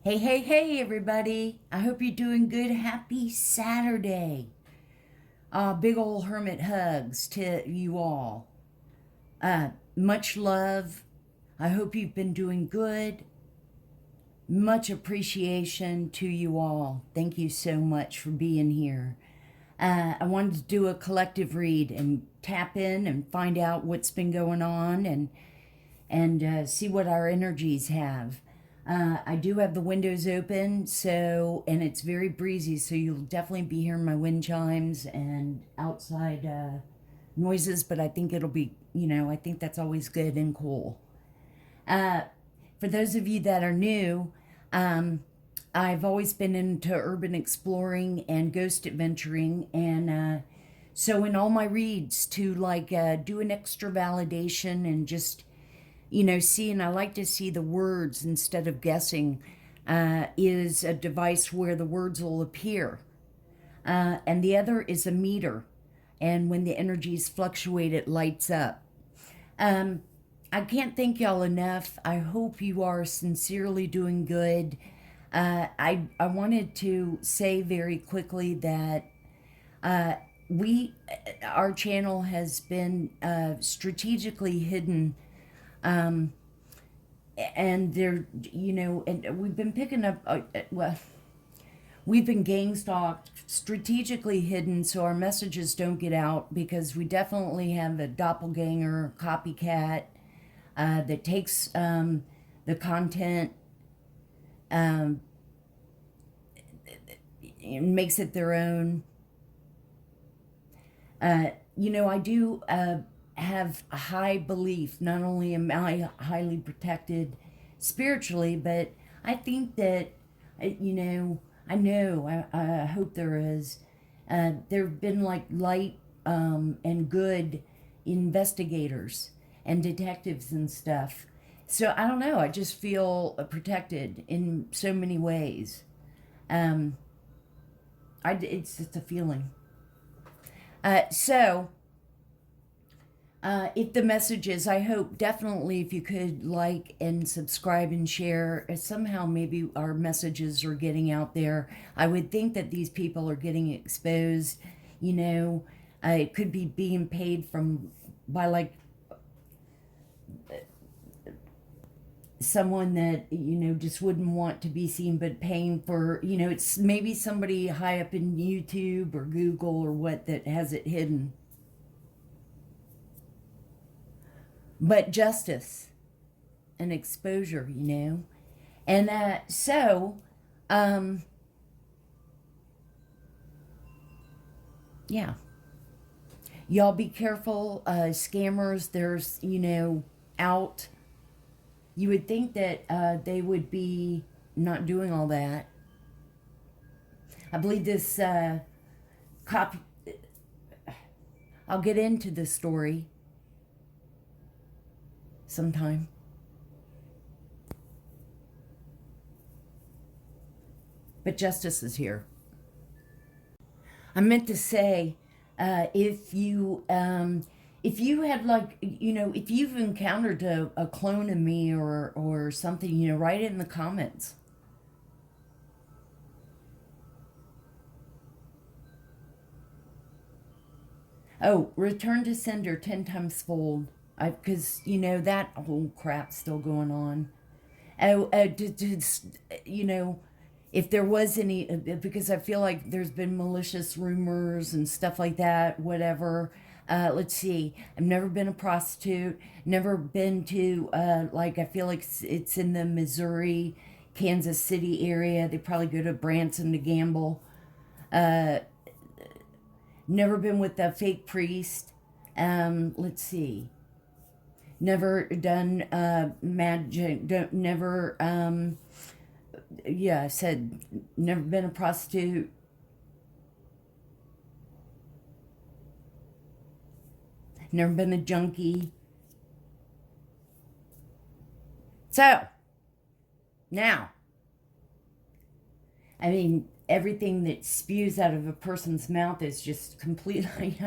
Hey, everybody. I hope you're doing good. Happy Saturday. Big ol' hermit hugs to you all. Much love. I hope you've been doing good. Much appreciation to you all. Thank you so much for being here. I wanted to do a collective read and tap in and find out what's been going on and see what our energies have. I do have the windows open, and it's very breezy, so you'll definitely be hearing my wind chimes and outside noises, but I think it'll be, I think that's always good and cool. For those of you that are new, I've always been into urban exploring and ghost adventuring, and so in all my reads to do an extra validation and just see, and I like to see the words instead of guessing, is a device where the words will appear. And the other is a meter. And when the energies fluctuate, it lights up. I can't thank y'all enough. I hope you are sincerely doing good. I wanted to say very quickly that our channel has been strategically hidden, and they're, and we've been picking up, we've been gang stalked, strategically hidden so our messages don't get out, because we definitely have a doppelganger, copycat, that takes the content, and makes it their own. I do have a high belief. Not only am I highly protected spiritually, but I think that, I hope there is. There have been light and good investigators and detectives and stuff. So I don't know. I just feel protected in so many ways. It's just a feeling. If the messages, I hope definitely if you could like and subscribe and share, somehow maybe our messages are getting out there. I would think that these people are getting exposed. It could be being paid by someone that just wouldn't want to be seen, but paying for, it's maybe somebody high up in YouTube or Google or what that has it hidden. But justice and exposure, and yeah, y'all be careful. Scammers, there's out. You would think that they would be not doing all that. I believe this copy. I'll get into this story sometime. But justice is here. I meant to say, if you had if you've encountered a clone of me or something, write it in the comments. Oh, return to sender 10 times fold. Because, that whole crap's still going on. If there was any, because I feel like there's been malicious rumors and stuff like that, whatever. Let's see. I've never been a prostitute. Never been to, I feel like it's in the Missouri, Kansas City area. They probably go to Branson to gamble. Never been with a fake priest. Let's see. Never done magic. Never, I said never been a prostitute. Never been a junkie. So, now, everything that spews out of a person's mouth is just completely,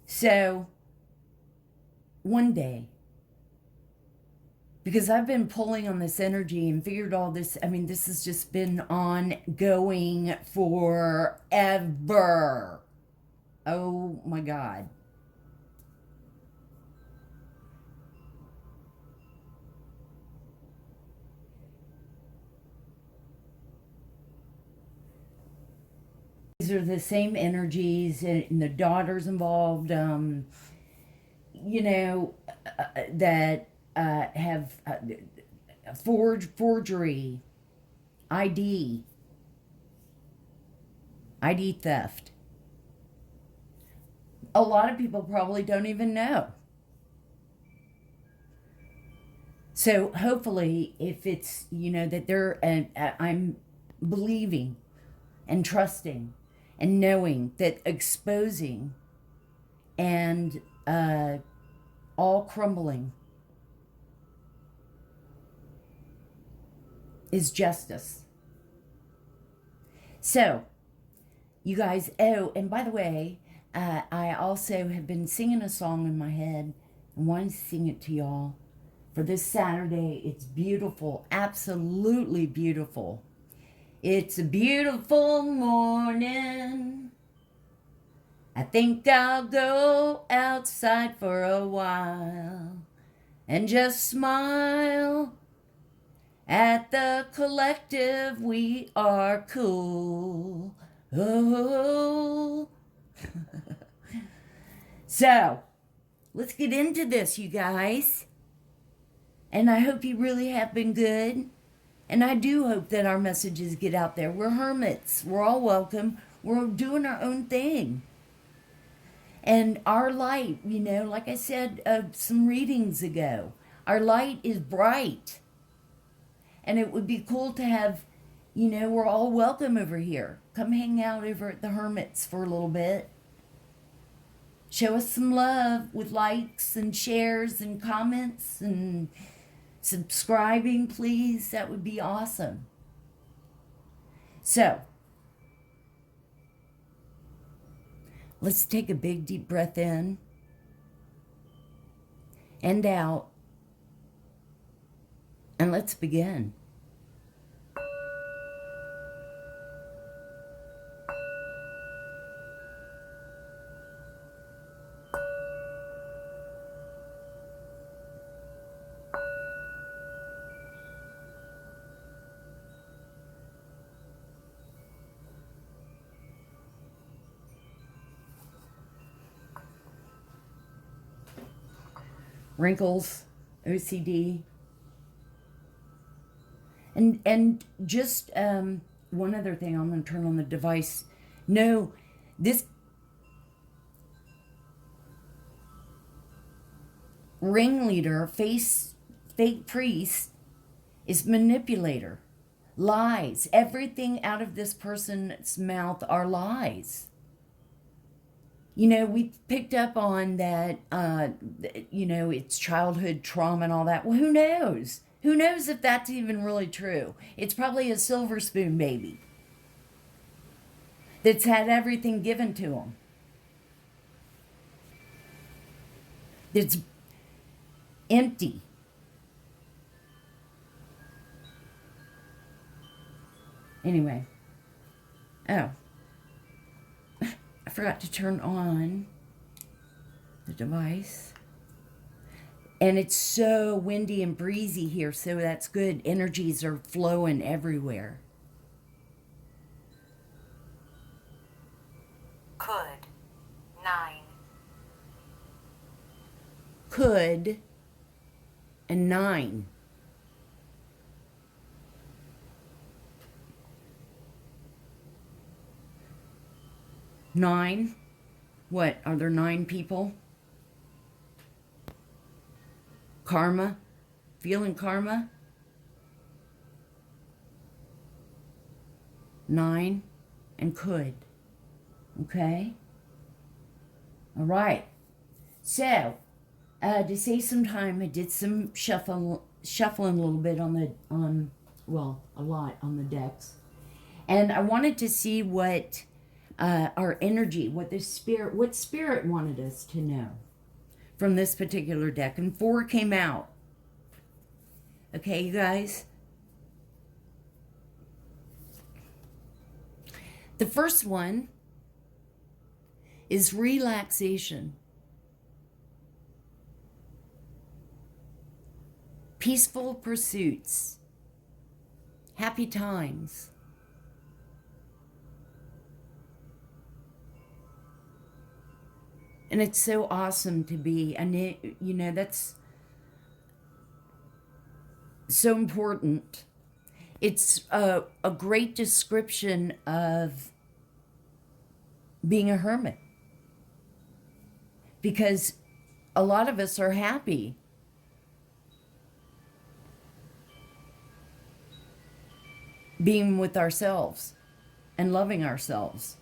So, one day, because I've been pulling on this energy and figured all this. I mean, this has just been ongoing forever. Oh my God. These are the same energies, and the daughters involved, that have forgery, ID theft. A lot of people probably don't even know. So hopefully, if it's, that they're, I'm believing and trusting and knowing that exposing and all crumbling is justice. So, you guys, and by the way, I also have been singing a song in my head and wanted to sing it to y'all for this Saturday. It's beautiful, absolutely beautiful. It's a beautiful morning. I think I'll go outside for a while and just smile at the collective. We are cool. Oh. So, let's get into this, you guys. And I hope you really have been good. And I do hope that our messages get out there. We're hermits. We're all welcome. We're doing our own thing. And our light, like I said some readings ago, our light is bright. And it would be cool to have, we're all welcome over here. Come hang out over at the Hermits for a little bit. Show us some love with likes and shares and comments and subscribing, please. That would be awesome. So, let's take a big deep breath in and out. And let's begin. Wrinkles, OCD. And just one other thing, I'm going to turn on the device. No, this ringleader, fake priest, is manipulator. Lies. Everything out of this person's mouth are lies. We picked up on that, it's childhood trauma and all that. Well, who knows? Who knows if that's even really true? It's probably a silver spoon baby that's had everything given to him. That's empty. Anyway. Oh. I forgot to turn on the device. And it's so windy and breezy here, so that's good. Energies are flowing everywhere. Could. 9. Could. And 9. Nine? What, are there 9 people? Karma? Feeling karma? 9 and could. Okay? All right. So, to save some time, I did some shuffling a little bit a lot on the decks. And I wanted to see what our energy, what spirit wanted us to know from this particular deck. And 4 came out. Okay, you guys? The first one is relaxation. Peaceful pursuits. Happy times. And it's so awesome to be, and you know, that's so important. It's a great description of being a hermit. Because a lot of us are happy. Being with ourselves and loving ourselves.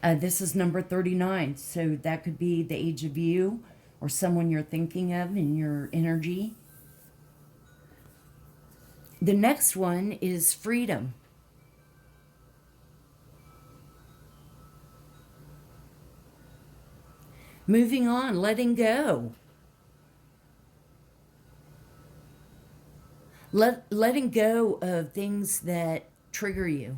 This is number 39, so that could be the age of you or someone you're thinking of in your energy. The next one is freedom. Moving on, letting go. Letting go of things that trigger you,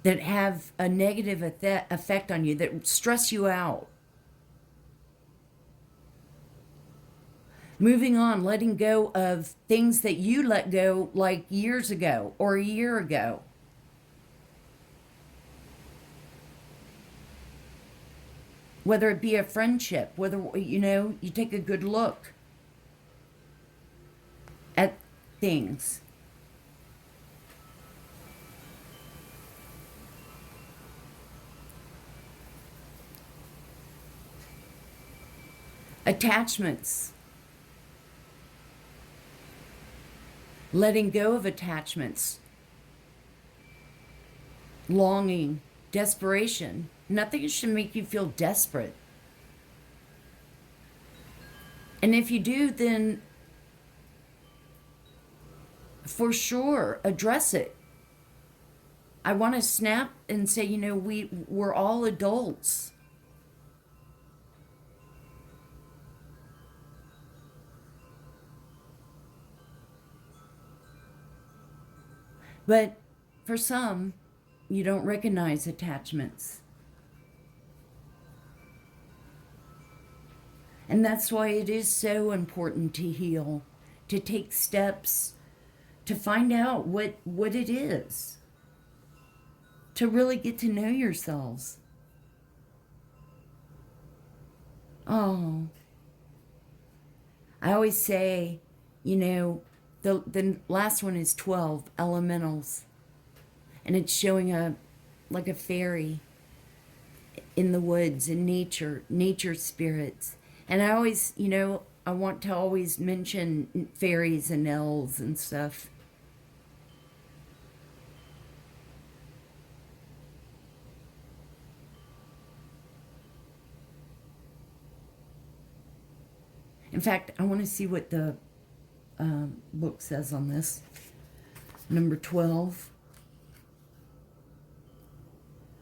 that have a negative effect on you, that stress you out. Moving on, letting go of things that you let go like years ago or a year ago. Whether it be a friendship, whether, you know, you take a good look at things. Attachments. Letting go of attachments. Longing, desperation. Nothing should make you feel desperate. And if you do, then for sure, address it. I want to snap and say, you know, we're all adults. But for some, you don't recognize attachments. And that's why it is so important to heal, to take steps, to find out what it is, to really get to know yourselves. Oh, I always say, you know, the last one is 12 elementals, and it's showing like a fairy in the woods and nature spirits. And I always, you know, I want to always mention fairies and elves and stuff. In fact, I want to see what the book says on this. Number 12.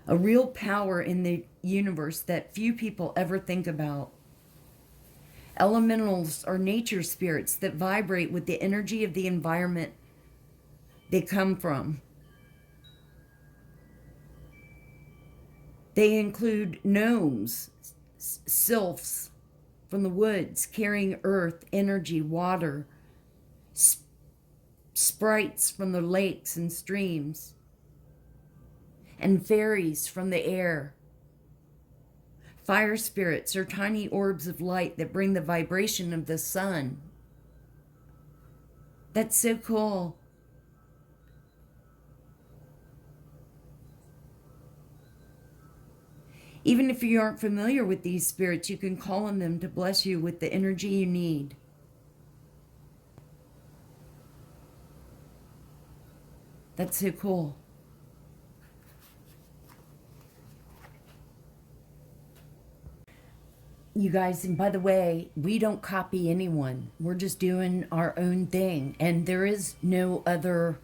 A real power in the universe that few people ever think about. Elementals are nature spirits that vibrate with the energy of the environment they come from. They include gnomes, sylphs from the woods, carrying earth, energy, water, sprites from the lakes and streams, and fairies from the air. Fire spirits are tiny orbs of light that bring the vibration of the sun. That's so cool. Even if you aren't familiar with these spirits, you can call on them to bless you with the energy you need. That's so cool. You guys, and by the way, we don't copy anyone. We're just doing our own thing. And there is no other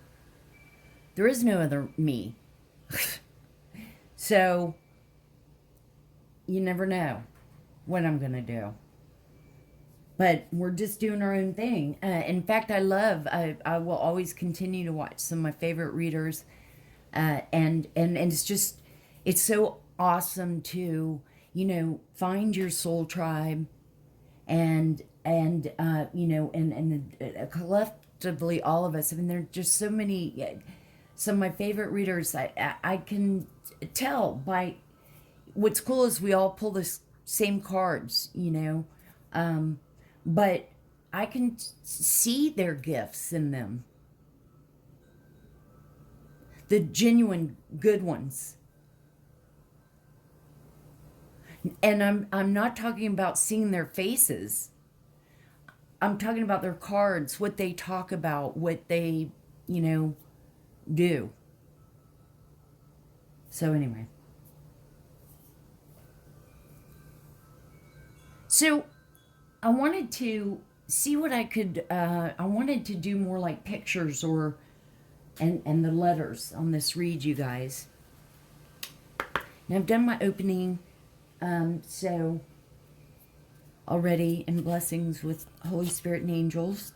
me. So, you never know what I'm going to do. but we're just doing our own thing. In fact, I will always continue to watch some of my favorite readers. And it's just, it's so awesome to, find your soul tribe and collectively all of us. I mean, there are just so many, some of my favorite readers. I can tell by, what's cool is we all pull the same cards, but I can see their gifts in them. The genuine good ones. And I'm not talking about seeing their faces. I'm talking about their cards, what they talk about, what they, do. So anyway. So I wanted to see what I could, I wanted to do more like pictures and the letters on this read, you guys. Now I've done my opening, so already, and blessings with Holy Spirit and angels.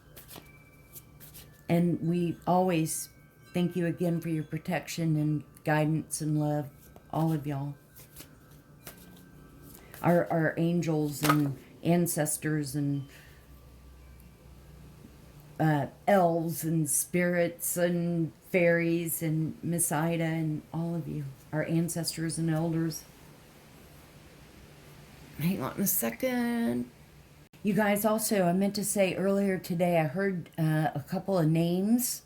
And we always thank you again for your protection and guidance and love, all of y'all. Our angels and ancestors and elves and spirits and fairies and Miss Ida and all of you, our ancestors and elders. Hang on a second. You guys, also, I meant to say earlier today, I heard a couple of names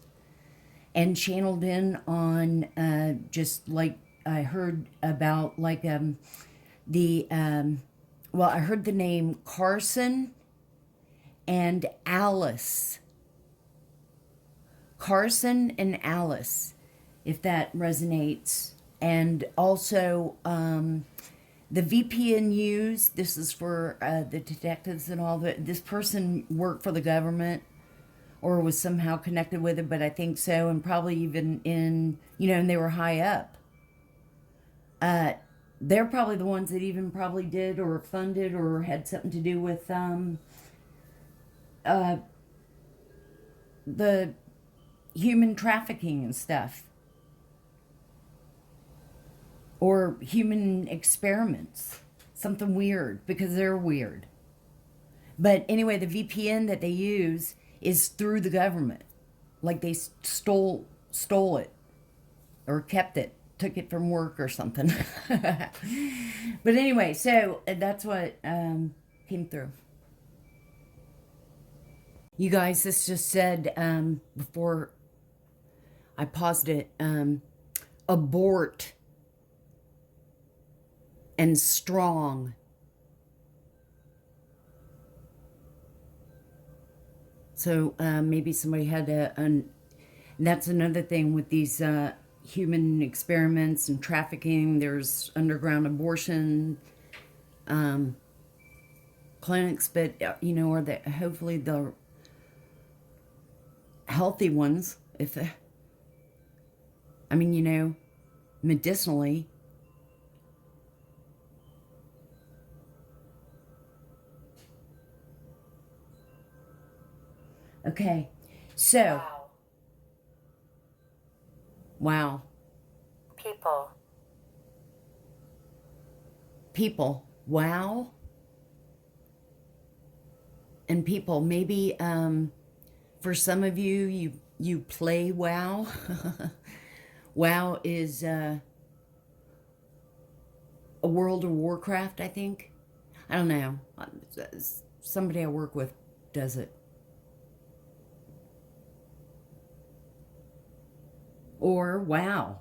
and channeled in on just like, I heard about like I heard the name Carson and Alice. Carson and Alice, if that resonates. And also the VPN used, this is for the detectives and all that. This person worked for the government or was somehow connected with it, but I think so, and probably even in, and they were high up. They're probably the ones that even probably did or funded or had something to do with the human trafficking and stuff. Or human experiments. Something weird, because they're weird. But anyway, the VPN that they use is through the government. Like they stole it. Or kept it. Took it from work or something. But anyway, so that's what came through. You guys, this just said, before I paused it, abort and strong. So maybe somebody had and that's another thing with these human experiments and trafficking. There's underground abortion clinics, but or hopefully the healthy ones, if medicinally. Okay, so wow. People, wow. And people, maybe for some of you play WoW. WoW is a World of Warcraft, I think. I don't know. Somebody I work with does it. Or WoW.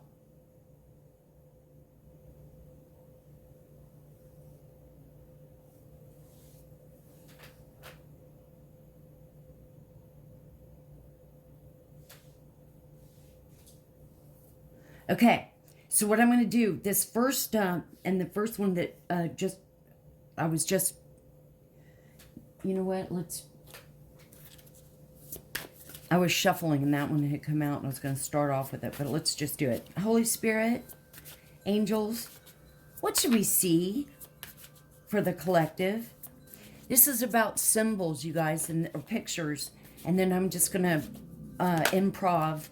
Okay, so what I'm going to do, this first, and the first one that I was just, you know what, I was shuffling and that one had come out and I was going to start off with it, but let's just do it. Holy Spirit, angels, what should we see for the collective? This is about symbols, you guys, and or pictures. And then I'm just going to improv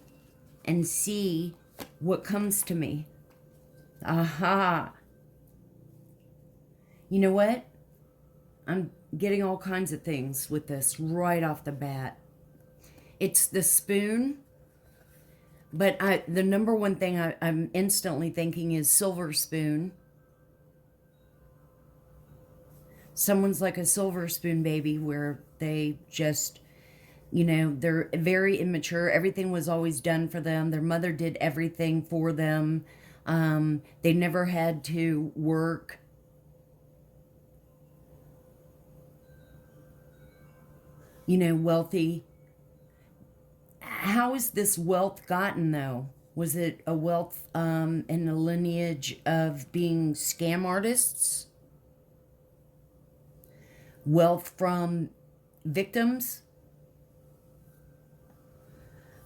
and see what comes to me. Aha. You know what? I'm getting all kinds of things with this right off the bat. It's the spoon, but the number one thing I'm instantly thinking is silver spoon. Someone's like a silver spoon baby where they just, they're very immature. Everything was always done for them. Their mother did everything for them. They never had to work. Wealthy. How is this wealth gotten, though? Was it a wealth in a lineage of being scam artists? Wealth from victims?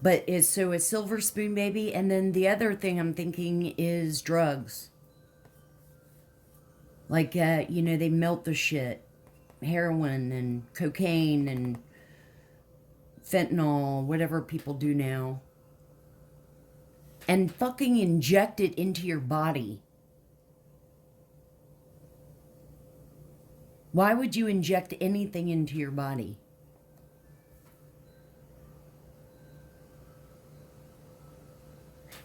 But it's so a silver spoon baby. And then the other thing I'm thinking is drugs. Like, they melt the shit. Heroin and cocaine and fentanyl, whatever people do now. And fucking inject it into your body. Why would you inject anything into your body?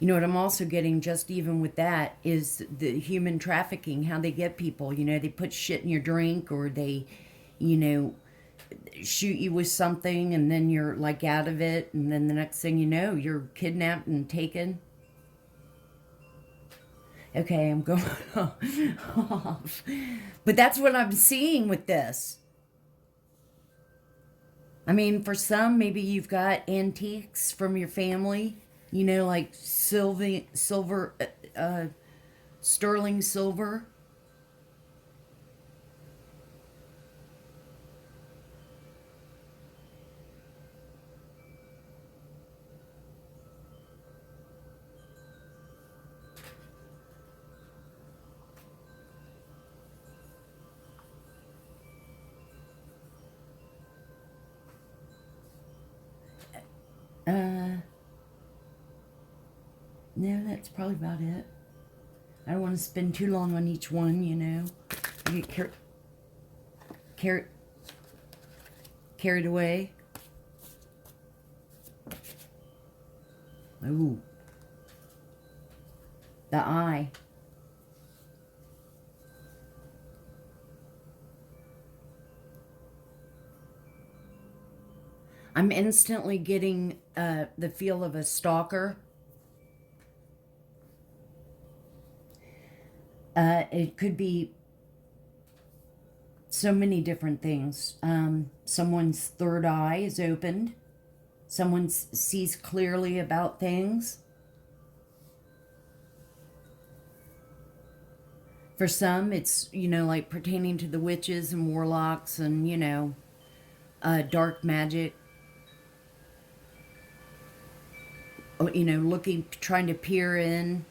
You know what I'm also getting, just even with that, is the human trafficking, how they get people. They put shit in your drink, or they, shoot you with something, and then you're like out of it, and then the next thing you know, you're kidnapped and taken. Okay, I'm going off. But that's what I'm seeing with this. I mean, for some, maybe you've got antiques from your family, like sterling silver. No, that's probably about it. I don't want to spend too long on each one, I get carried away. Ooh. The eye. I'm instantly getting the feel of a stalker. It could be so many different things. Someone's third eye is opened. Someone sees clearly about things. For some, it's, like pertaining to the witches and warlocks and, dark magic. Looking, trying to peer in.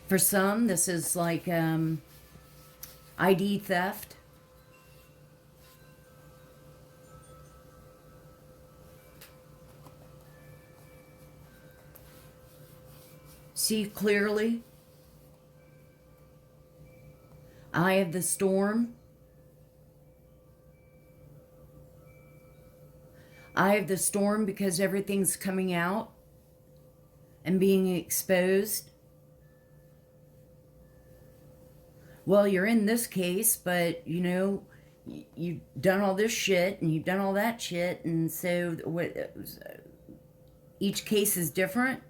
For some, this is like ID theft. See clearly. Eye of the storm. Eye of the storm because everything's coming out and being exposed. Well, you're in this case, but, you've done all this shit and you've done all that shit. And so each case is different.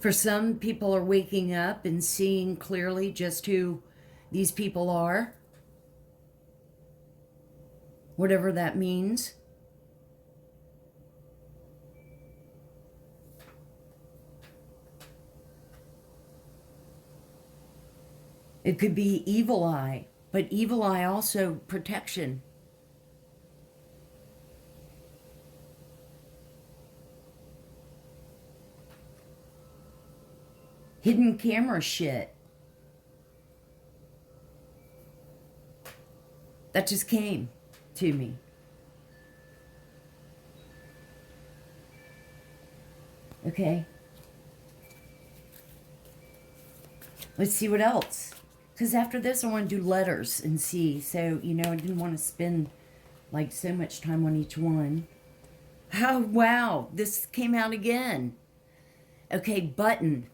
For some, people are waking up and seeing clearly just who these people are. Whatever that means. It could be evil eye, but evil eye also protection. hidden camera shit. That just came to me. Okay. Let's see what else. Because after this, I want to do letters and see. So, you know, I didn't want to spend like so much time on each one. Oh, wow. This came out again. Okay, button.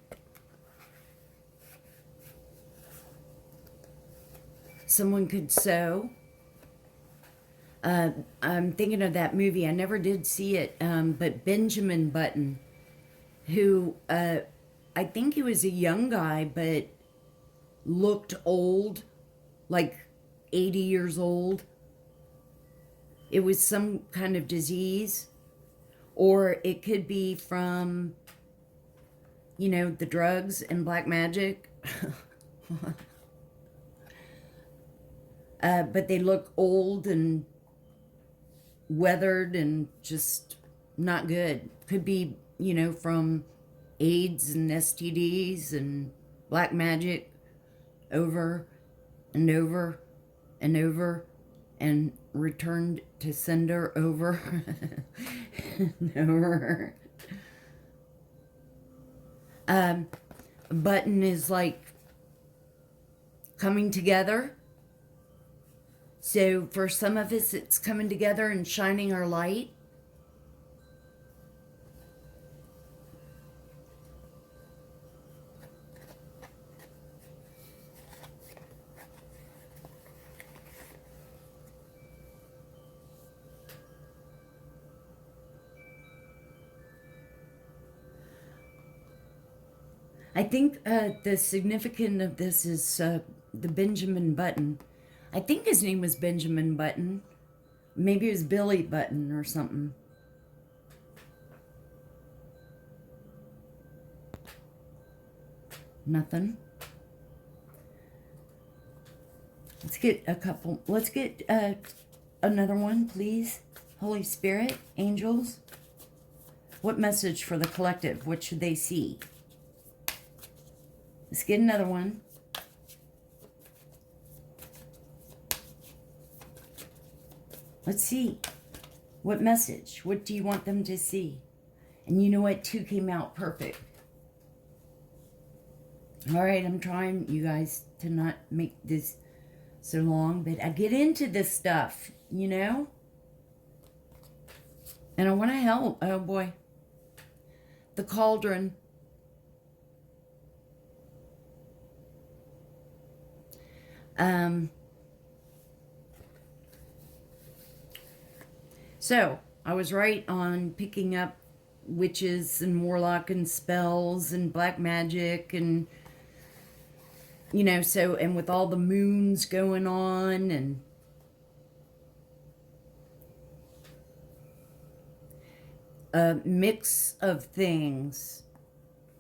Someone could sew. I'm thinking of that movie. I never did see it, but Benjamin Button, who I think he was a young guy, but looked old, like 80 years old. It was some kind of disease, or it could be from, you know, the drugs and black magic. But they look old and weathered and just not good. Could be, you know, from AIDS and STDs and black magic over and over and over and returned to sender over and over. Button is like coming together. So for some of us, it's coming together and shining our light. I think the significance of this is the Benjamin Button. I think his name was Benjamin Button. Maybe it was Billy Button or something. Nothing. Let's get a couple. Let's get another one, please. Holy Spirit, angels. What message for the collective? What should they see? Let's get another one. Let's see. What message? What do you want them to see? And you know what? 2 came out perfect. All right, I'm trying, you guys, to not make this so long, but I get into this stuff, you know? And I want to help. Oh, boy. The cauldron. So, I was right on picking up witches and warlock and spells and black magic and, you know, so, and with all the moons going on and a mix of things.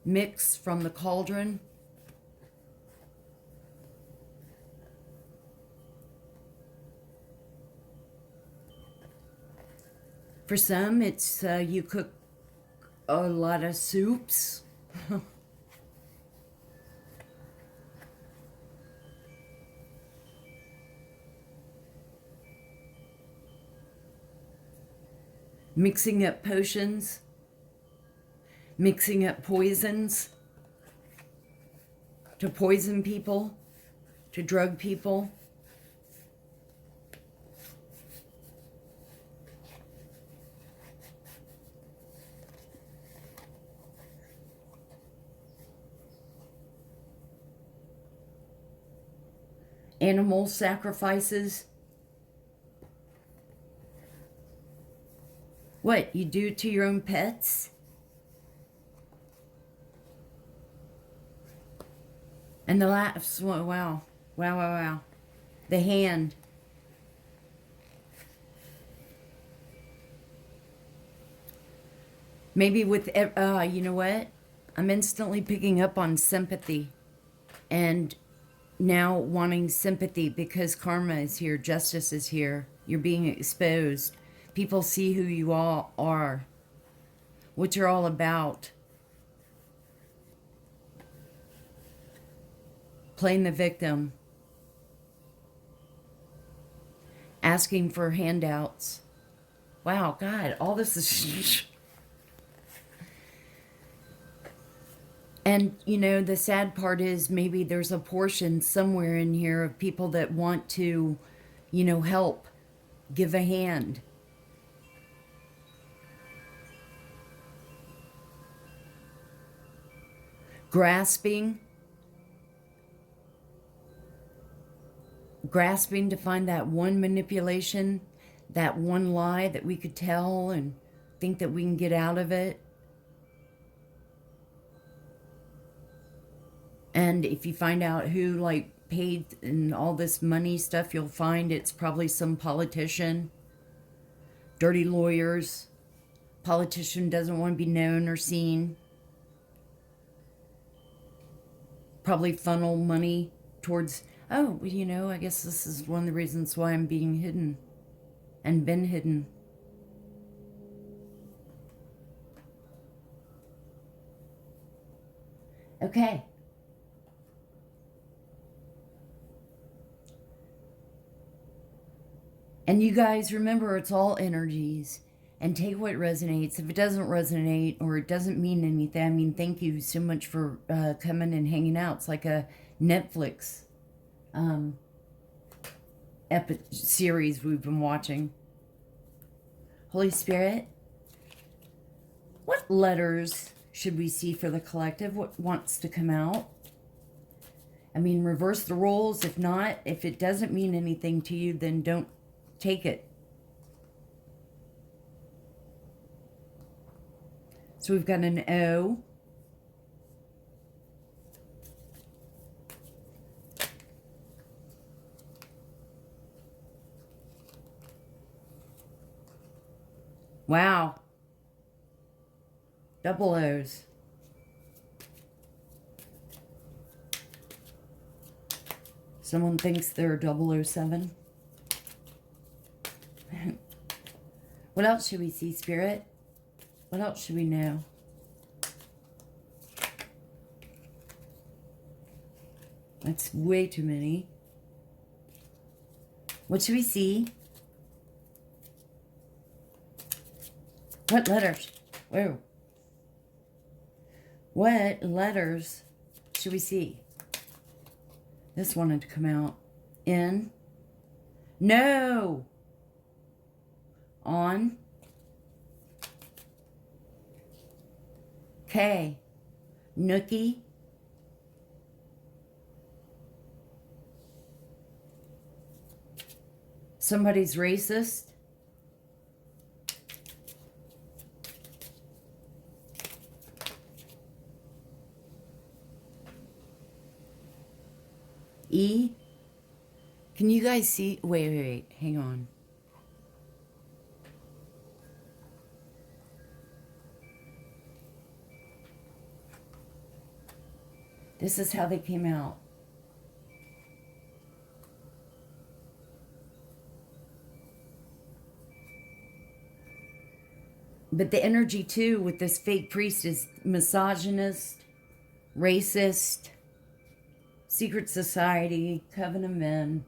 Mix from the cauldron. For some, it's you cook a lot of soups. Mixing up potions. Mixing up poisons. To poison people. To drug people. Animal sacrifices. What, you do to your own pets? And the laughs, wow, wow, wow, wow, wow. The hand. Maybe with, you know what? I'm instantly picking up on sympathy. And now wanting sympathy because karma is here, justice is here, you're being exposed. People see who you all are, what you're all about. playing the victim, asking for handouts. Wow, God, all this is... And, you know, the sad part is maybe there's a portion somewhere in here of people that want to, you know, help, give a hand. Grasping to find that one manipulation, that one lie that we could tell and think that we can get out of it. And if you find out who like paid and all this money stuff, you'll find it's probably some politician, dirty lawyers. Politician doesn't want to be known or seen. Probably funnel money towards, oh, you know, I guess this is one of the reasons why I'm being hidden and been hidden. Okay. And you guys remember, it's all energies, and take what resonates. If it doesn't resonate or it doesn't mean anything, I mean, thank you so much for coming and hanging out. It's like a Netflix series we've been watching. Holy Spirit, what letters should we see for the collective? What wants to come out? I mean, reverse the roles. If not, if it doesn't mean anything to you, then don't take it. So we've got an O. Wow. Double O's. Someone thinks they're 007. What else should we see, Spirit? What else should we know? That's way too many. What should we see? What letters? Whoa. What letters should we see? This wanted to come out. In. No! On. K. Nookie. Somebody's racist. E. Can you guys see? Wait. Hang on. This is how they came out. But the energy, too, with this fake priest is misogynist, racist, secret society, coven of men,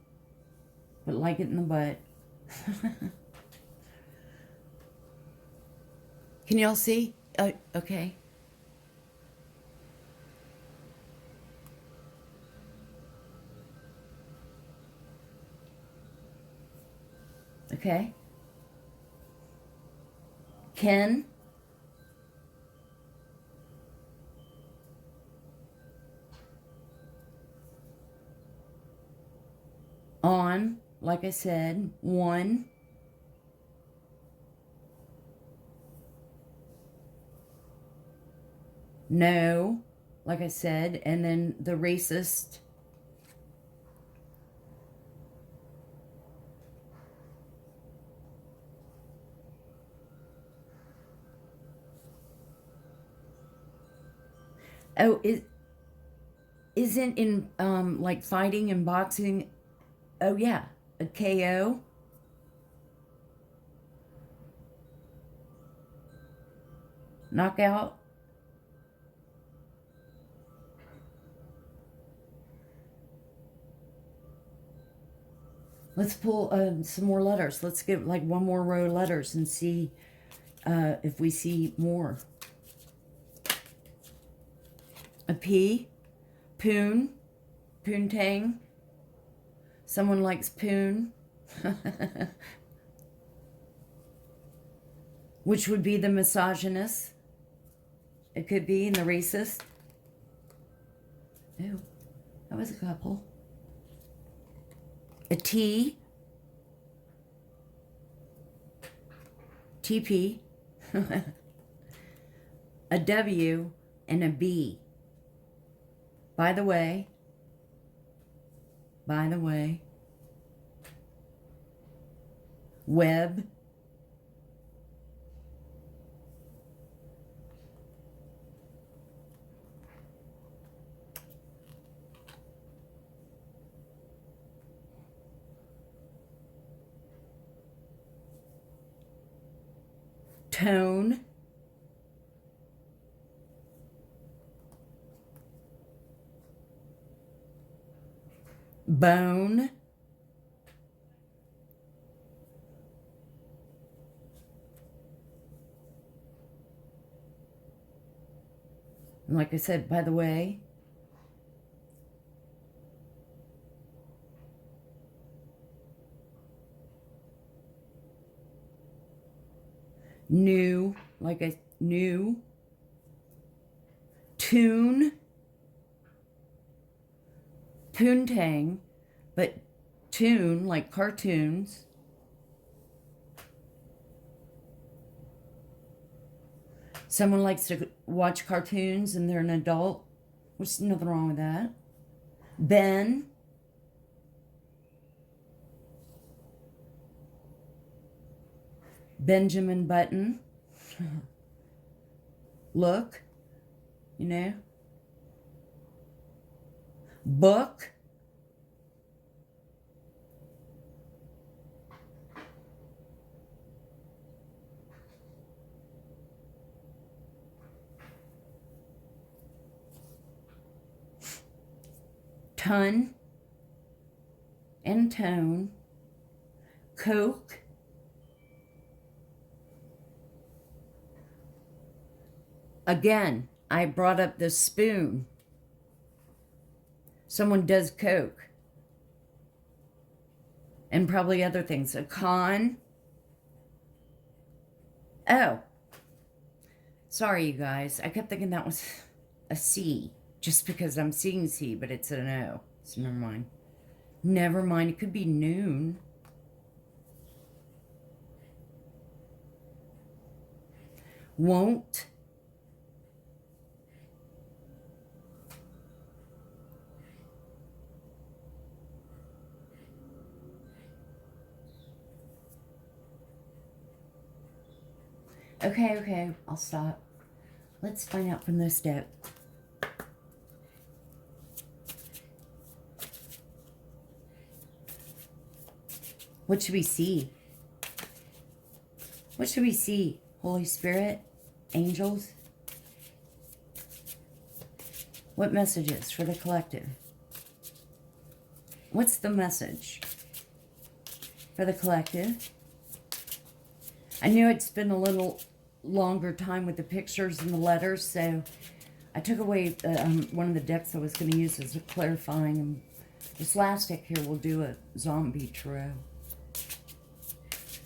but like it in the butt. Can y'all see? Okay. Okay. Ken. On, like I said, 1. No, like I said, and then the racist. Oh, isn't in like fighting and boxing? Oh yeah, a KO. Knockout. Let's pull some more letters. Let's get like one more row of letters and see if we see more. A P, poon, poontang. Someone likes poon. Which would be the misogynist. It could be, and the racist. Ew, that was a couple. A T. TP. A W and a B. By the way, web. Tone. Bone. And like I said, by the way, new, like I new, tune, poontang, but tune like cartoons. Someone likes to watch cartoons and they're an adult, which is nothing wrong with that. Ben. Benjamin Button. Look, you know. Book. Ton and tone. Coke. Again, I brought up the spoon. Someone does coke. And probably other things. A con. Oh. Sorry, you guys. I kept thinking that was a C. Just because I'm seeing C, but it's an O. So never mind. Never mind. It could be noon. Won't. Okay, I'll stop. Let's find out from this deck. What should we see? What should we see? Holy Spirit? Angels? What messages for the collective? What's the message for the collective? I knew I'd spend a little longer time with the pictures and the letters, so I took away one of the decks I was going to use as a clarifying. And this last deck here will do a zombie tarot.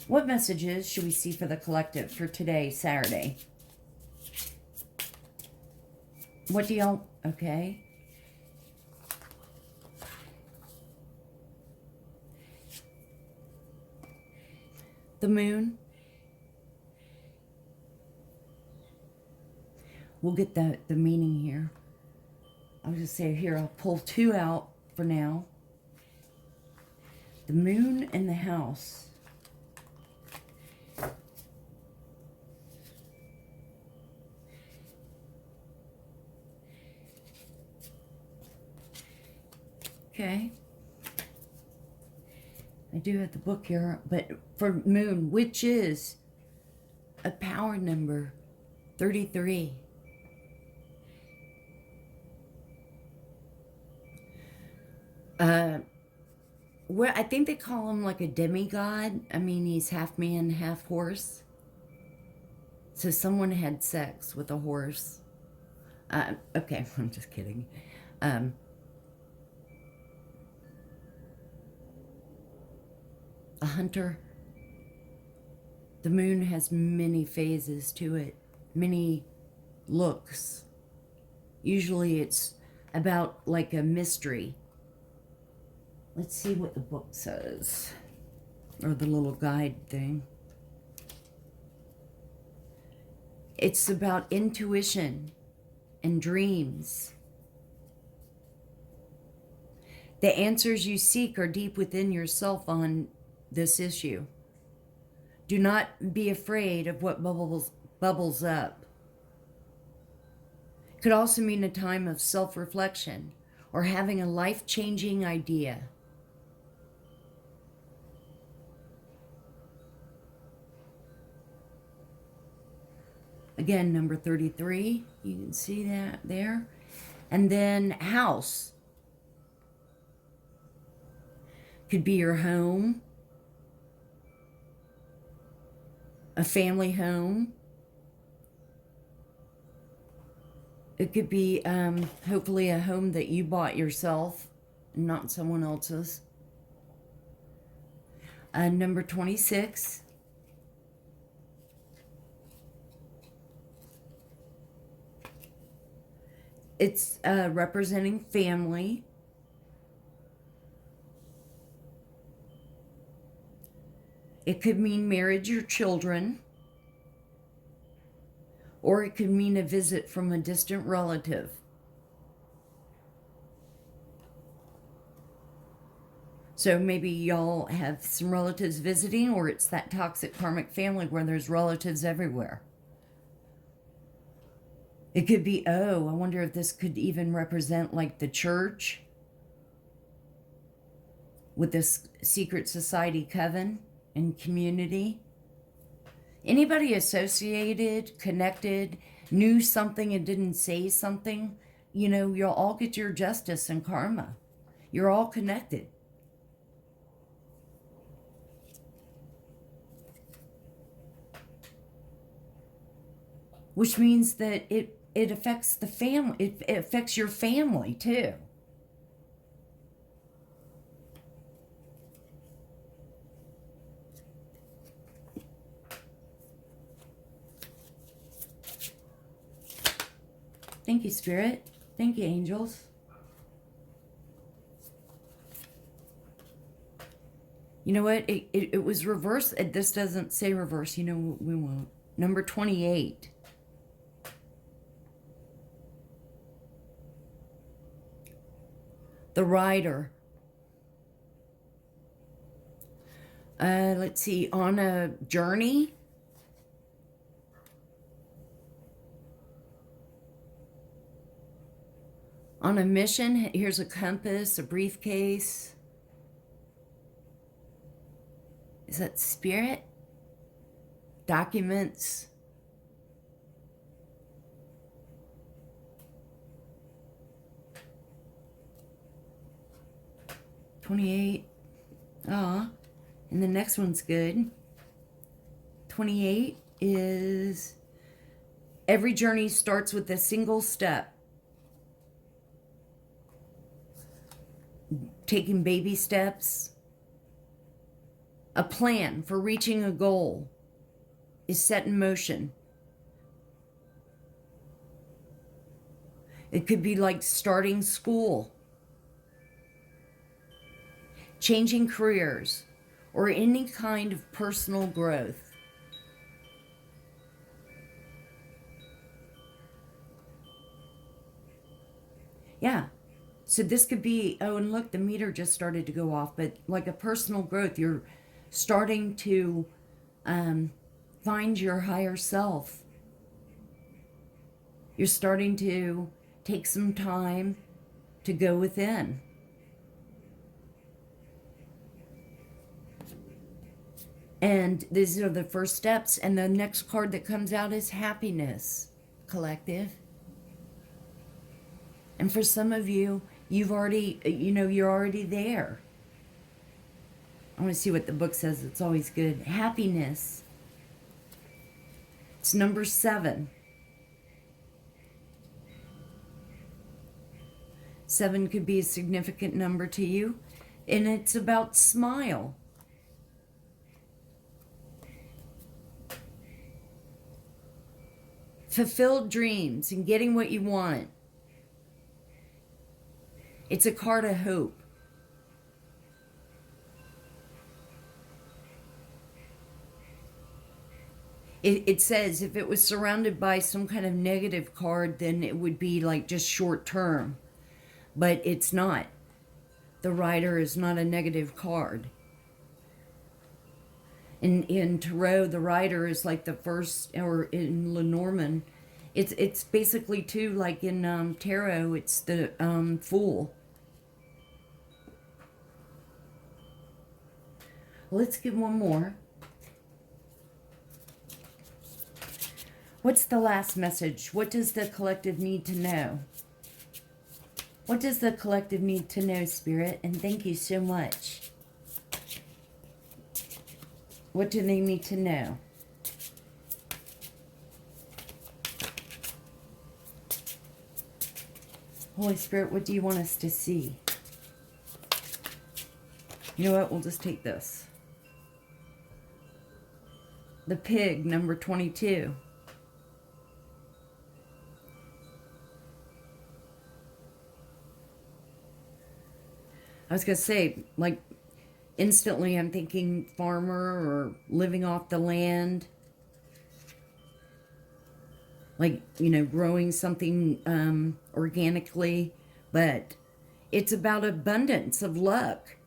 What messages should we see for the collective for today, Saturday? What do y'all... Okay. The moon. We'll get the meaning here. I'll just say here, I'll pull two out for now. The moon and the house. Okay. I do have the book here, but for moon, which is a power number, 33. Well, I think they call him like a demigod. I mean, he's half man, half horse. So someone had sex with a horse. Okay, I'm just kidding. Um, a hunter. The moon has many phases to it, many looks. Usually it's about like a mystery. Let's see what the book says, or the little guide thing. It's about intuition and dreams. The answers you seek are deep within yourself on this issue. Do not be afraid of what bubbles up. It could also mean a time of self-reflection or having a life-changing idea. Again, number 33, you can see that there. And then house. Could be your home, a family home. It could be hopefully a home that you bought yourself, not someone else's. Number 26. It's representing family. It could mean marriage or children. Or it could mean a visit from a distant relative. So maybe y'all have some relatives visiting, or it's that toxic karmic family where there's relatives everywhere. It could be, I wonder if this could even represent like the church with this secret society coven and community. Anybody associated, connected, knew something and didn't say something, you know, you'll all get your justice and karma. You're all connected. Which means that it affects the family, it affects your family too. Thank you, Spirit. Thank you, angels. You know what? It was reverse. This doesn't say reverse. You know, we won't. Number 28. The rider. Let's see. On a journey. On a mission. Here's a compass, a briefcase. Is that spirit? Documents. $28. And the next one's good. 28 is every journey starts with a single step. Taking baby steps. A plan for reaching a goal is set in motion. It could be like starting school, changing careers, or any kind of personal growth. Yeah. So this could be, and look, the meter just started to go off, but like a personal growth, you're starting to find your higher self. You're starting to take some time to go within. And these are the first steps. And the next card that comes out is happiness, collective. And for some of you, you've already, you're already there. I want to see what the book says. It's always good. Happiness. It's number 7. 7 could be a significant number to you. And it's about smile. Fulfilled dreams and getting what you want. It's a card of hope. It says if it was surrounded by some kind of negative card, then it would be like just short term. But it's not. The Rider is not a negative card. In Tarot, the Rider is like the first, or in Lenormand, it's basically too, like in Tarot, it's the Fool. Let's get one more. What's the last message? What does the collective need to know? What does the collective need to know, Spirit? And thank you so much. What do they need to know? Holy Spirit, what do you want us to see? You know what? We'll just take this. The Pig, number 22. I was going to say, like, instantly I'm thinking farmer or living off the land. Like, you know, growing something organically. But it's about abundance of luck.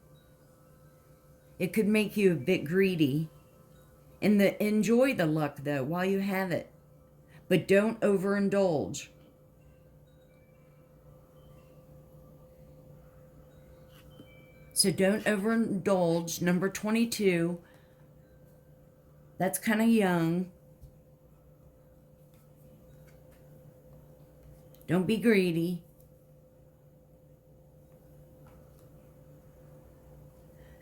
It could make you a bit greedy. And enjoy the luck, though, while you have it. But don't overindulge. So don't overindulge. Number 22. That's kind of young. Don't be greedy.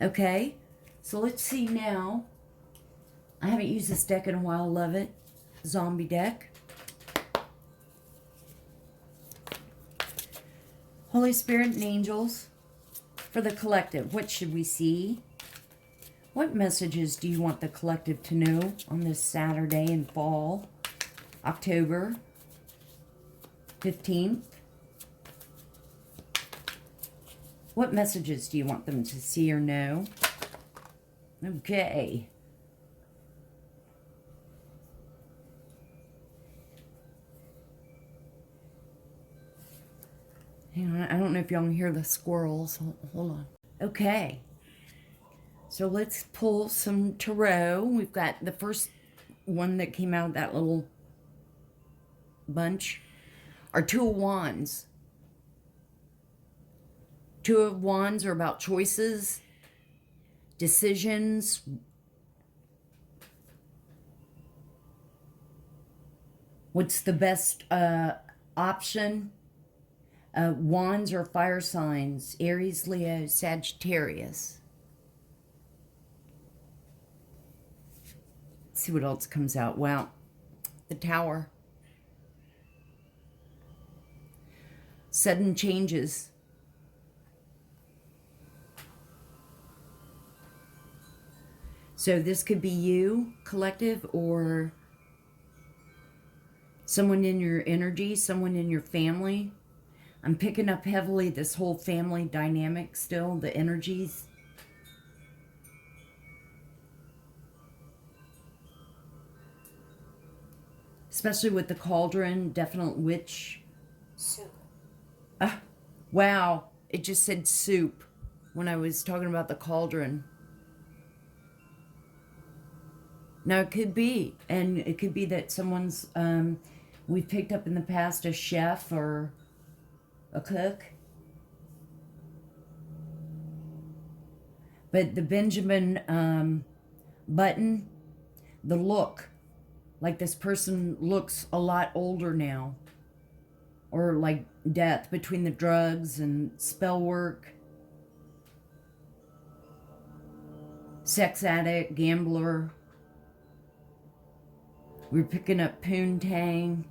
Okay. So let's see now. I haven't used this deck in a while. Love it. Zombie deck. Holy Spirit and angels. For the collective, what should we see? What messages do you want the collective to know on this Saturday in fall, October 15th? What messages do you want them to see or know? Okay. Hang on, I don't know if y'all can hear the squirrels. Hold on. Okay. So let's pull some tarot. We've got the first one that came out of that little bunch are 2 of Wands. 2 of Wands are about choices, decisions. What's the best option? Wands are fire signs, Aries, Leo, Sagittarius. Let's see what else comes out. Wow, the Tower. Sudden changes. So this could be you, collective, or someone in your energy, someone in your family. I'm picking up heavily this whole family dynamic still, the energies. Especially with the cauldron, definite witch. Soup. Wow, it just said soup when I was talking about the cauldron. Now it could be, and it could be that someone's, we've picked up in the past a chef or a cook. But the Benjamin Button, the look, like this person looks a lot older now. Or like death between the drugs and spell work. sex addict, gambler. We're picking up poontang.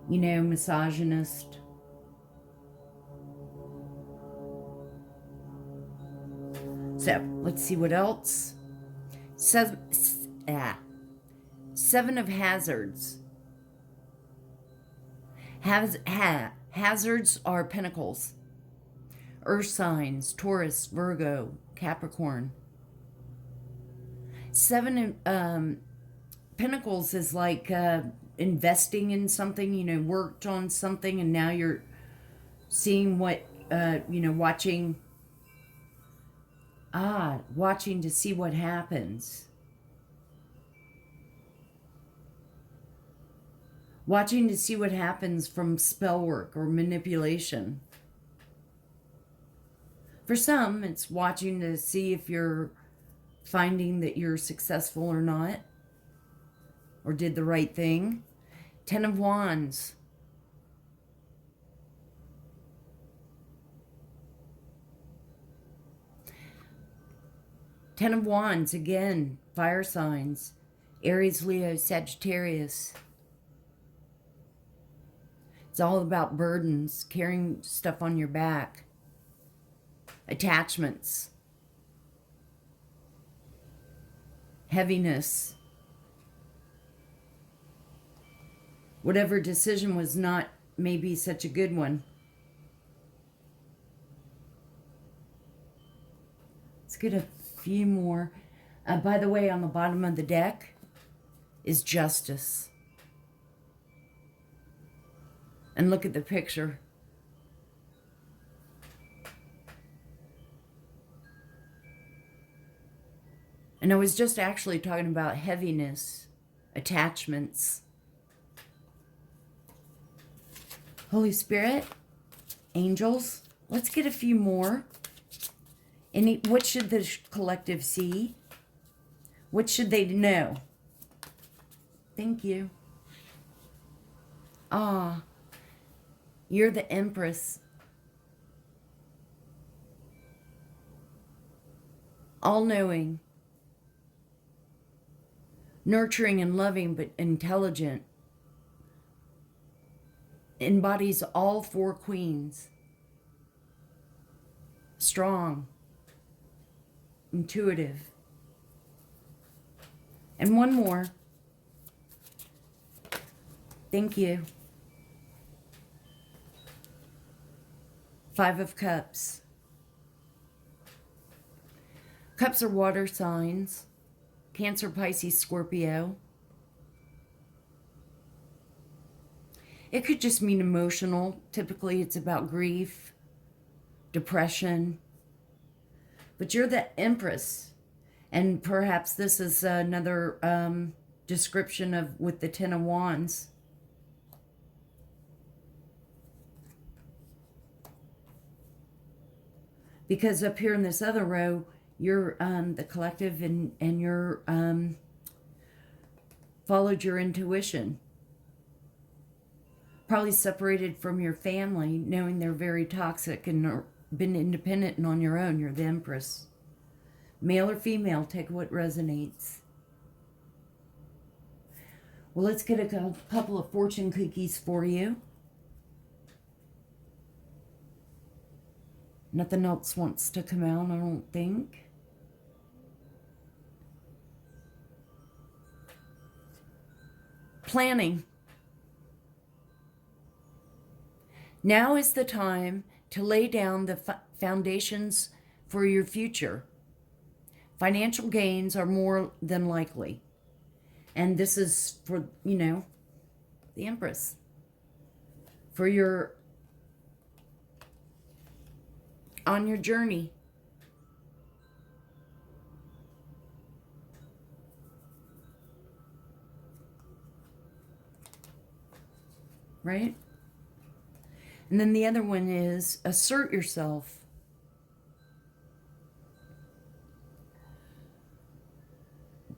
You know, misogynist. So, let's see what else. Seven of hazards. Hazards are pentacles. Earth signs, Taurus, Virgo, Capricorn. Seven pentacles is like investing in something, you know, worked on something, and now you're seeing what, you know, watching to see what happens. Watching to see what happens from spell work or manipulation. For some, it's watching to see if you're finding that you're successful or not, or did the right thing. 10 of Wands. Ten of Wands, again, fire signs. Aries, Leo, Sagittarius. It's all about burdens, carrying stuff on your back. Attachments. Heaviness. Whatever decision was not maybe such a good one. Let's get a few more. By the way, on the bottom of the deck is Justice. And look at the picture. And I was just actually talking about heaviness, attachments. Holy Spirit, angels, let's get a few more. What should the collective see? What should they know? Thank you. You're the Empress. All-knowing. Nurturing and loving, but intelligent. Embodies all four queens. Strong. Intuitive. And one more. Thank you. 5 of Cups. Cups are water signs. Cancer, Pisces, Scorpio. It could just mean emotional. Typically, it's about grief, depression. But you're the Empress. And perhaps this is another description of with the 10 of Wands. Because up here in this other row, you're the collective, and you're followed your intuition. Probably separated from your family, knowing they're very toxic, and are been independent and on your own. You're the Empress. Male or female, take what resonates. Well, let's get a couple of fortune cookies for you. Nothing else wants to come out, I don't think. Planning. Now is the time to lay down the foundations for your future. Financial gains are more than likely. And this is for, you know, the Empress. For your, on your journey. Right? And then the other one is assert yourself.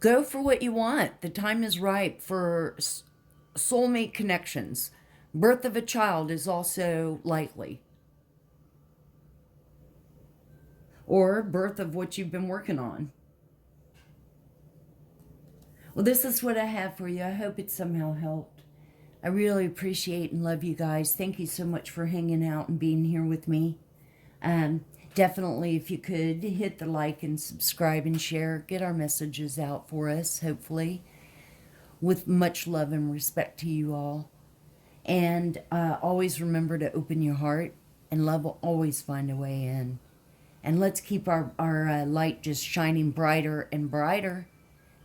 Go for what you want. The time is ripe for soulmate connections. Birth of a child is also likely. or birth of what you've been working on. Well, this is what I have for you. I hope it somehow helped. I really appreciate and love you guys. Thank you so much for hanging out and being here with me. Definitely, if you could, hit the like and subscribe and share. Get our messages out for us, hopefully, with much love and respect to you all. And always remember to open your heart, and love will always find a way in. And let's keep our light just shining brighter and brighter.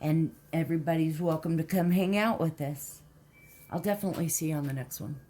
And everybody's welcome to come hang out with us. I'll definitely see you on the next one.